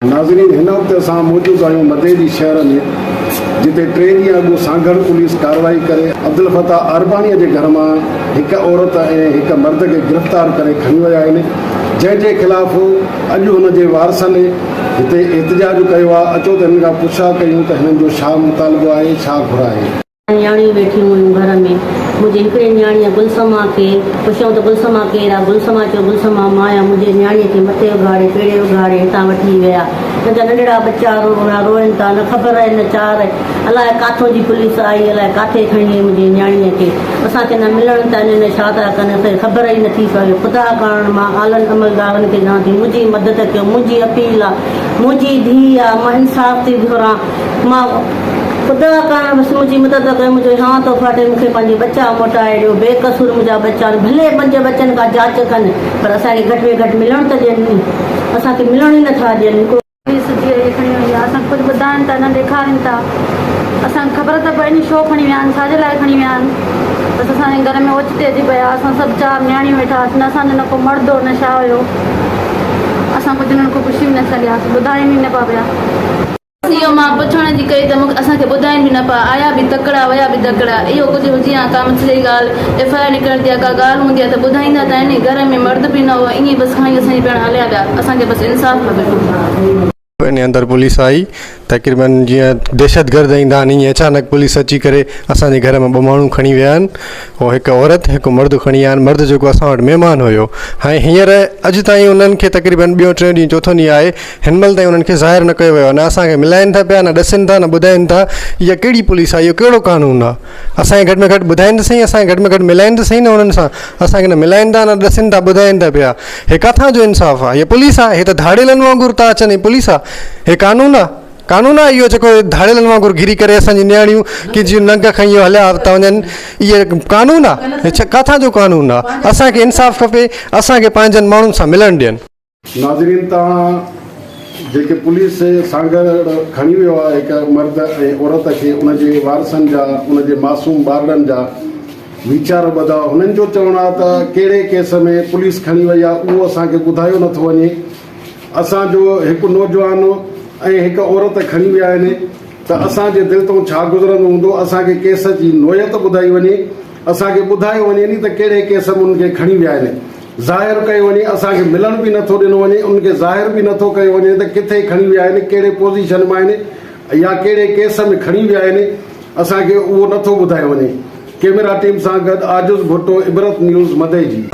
नाज़रीन, हिन वक़्तु असां मौजूदु आहियूं मदेरी शहर में, जिते 3 ॾींहं अॻु सांगड़ पुलिस कार्रवाई करे अब्दुल फताह अरबानीअ जे घर मां हिकु औरत ऐं हिकु मर्द खे गिरफ़्तार करे खणी विया आहिनि, जंहिंजे ख़िलाफ़ु अॼु हुन जे वारसनि हिते एहतिजाज कयो आहे। अचो त हिन खां पुछा कयूं त हिननि जो छा मुतालबो आहे, छा घुराए। न्याणियूं वेठियूं हुयूं घर में। मुंहिंजे हिकिड़े न्याणीअ गुलसमा खे पुछियऊं त गुलसमा केरु आहे? गुलसमा चयो गुलसमा मां आहियां। मुंहिंजे न्याणीअ खे मथे उघाड़े पेड़े उघाड़े हितां वठी विया। मुंहिंजा नंढड़ा बच्चा रोइनि था, न ख़बर आहे न चार आहे, अलाए किथां जी पुलिस आई, अलाए किथे खणी आई मुंहिंजी न्याणीअ खे। असांखे न मिलण था ॾियनि, छा था कनि, असांखे ख़बर ई नथी पए। ख़ुदा करणु मां आलनि अमलदारनि खे ॼाण थी, मुंहिंजी मदद कयो, मुंहिंजी अपील आहे, मुंहिंजी धीउ आहे, मां इंसाफ़ थी घुरां। मां ख़ुदा करणु बसि मुंहिंजी मदद कयो, मुंहिंजो हां तो फाटे, मूंखे पंहिंजे बच्चा मोटाए ॾियो। बेकसूर मुंहिंजा बच्चा आहिनि, भले 5 बच्चनि खां जांच कनि, पर असांखे घटि में घटि मिलण त ॾियनि। असांखे मिलण ई नथा ॾियनि। पुलिस जी खणी वई आहे, असां कुझु ॿुधाइनि था न ॾेखारनि था। असांखे ख़बर त पए नी छो खणी विया आहिनि, छाजे लाइ खणी विया आहिनि। बसि असांजे घर में ओचिते अची पिया। असां सभु 4 न्याणियूं वेठा हुआसीं, न असांजो न को मर्द हो न छा हुयो। असां कुझु हुननि खां पुछी बि न सघियासीं, ॿुधाइनि ई न पिया पिया। इहो मां पुछण जी कई त मूंखे असांखे ॿुधाइनि बि न पिया। आया बि तकिड़ा, विया बि तकिड़ा। इहो कुझु हुजे हा का मसइले जी ॻाल्हि, FIR निकिरंदी आहे, का ॻाल्हि हूंदी आहे त ॿुधाईंदा त आहिनि। घर में मर्द बि न हुआ, ईअं बसि खणी असांजी भेण हलिया विया। असांखे बसि इंसाफ़ खपे। इन अंदरि पुलिस आई, तक़रीबन जीअं दहशतगर्द ईंदा आहिनि ईअं अचानक पुलिस अची करे असांजे घर में 2 माण्हू खणी विया आहिनि। ऐं हिकु औरत हिकु मर्द खणी विया आहिनि। मर्द जेको असां वटि महिमान हुयो, हाणे हींअर अॼु ताईं उन्हनि खे तक़रीबन 2-3 ॾींहं चौथो ॾींहुं आहे, हिन महिल ताईं उन्हनि खे ज़ाहिर न कयो वियो आहे। न असांखे मिलाइनि था पिया, न ॾसनि था, न ॿुधाइनि था। इहा कहिड़ी पुलिस आहे, इहो कहिड़ो कानून आहे? असांखे घटि में घटि ॿुधाइनि त सही, असांखे घटि में घटि मिलाइनि त सही न उन्हनि सां। असांखे न मिलाइनि था, न ॾसनि था, ॿुधाइनि था पिया। हे किथां जो इंसाफ़ु आहे? हीअ पुलिस आहे? हे त धाड़ेलनि वांगुरु था अचनि। हे पुलिस आहे? हे कानून आहे? कानून आहे इहो जेको धाड़ेलनि वांगुरु घिरी करे असांजी नियाणियूं की जीअं नंग खई हलिया था वञनि? इहे कानून आहे? किथां जो कानून आहे? असांखे इंसाफ़ खपे, असांखे पंहिंजनि माण्हुनि सां मिलणु ॾियनि। नाज़रीन, तव्हां जेके पुलिस सांगड़ खणी वियो आहे हिकु मर्द ऐं औरत खे, उनजे वारसनि जा, उनजे मासूम ॿारनि जा वीचार ॿुधा। हुननि जो चवणु आहे त कहिड़े केस में पुलिस खणी वई आहे उहो असांखे ॿुधायो नथो वञे। असांजो हिकु नौजवान ऐं हिकु औरत खणी विया आहिनि त असांजे दिलि तां छा गुज़रंदो हूंदो? असांखे केस जी नोयत ॿुधाई वञे, असांखे ॿुधायो वञे नी त कहिड़े केस में उनखे खणी विया आहिनि। ज़ाहिर कयो वञे, असांखे मिलण बि नथो ॾिनो वञे, उनखे ज़ाहिर बि नथो कयो वञे त किथे खणी विया आहिनि, कहिड़े पोज़ीशन में आहिनि या कहिड़े केस में खणी विया आहिनि। असांखे उहो नथो ॿुधायो वञे। कैमरा टीम सां गॾु आजुज़ भुट्टो, इबरत न्यूज़, मदे जी।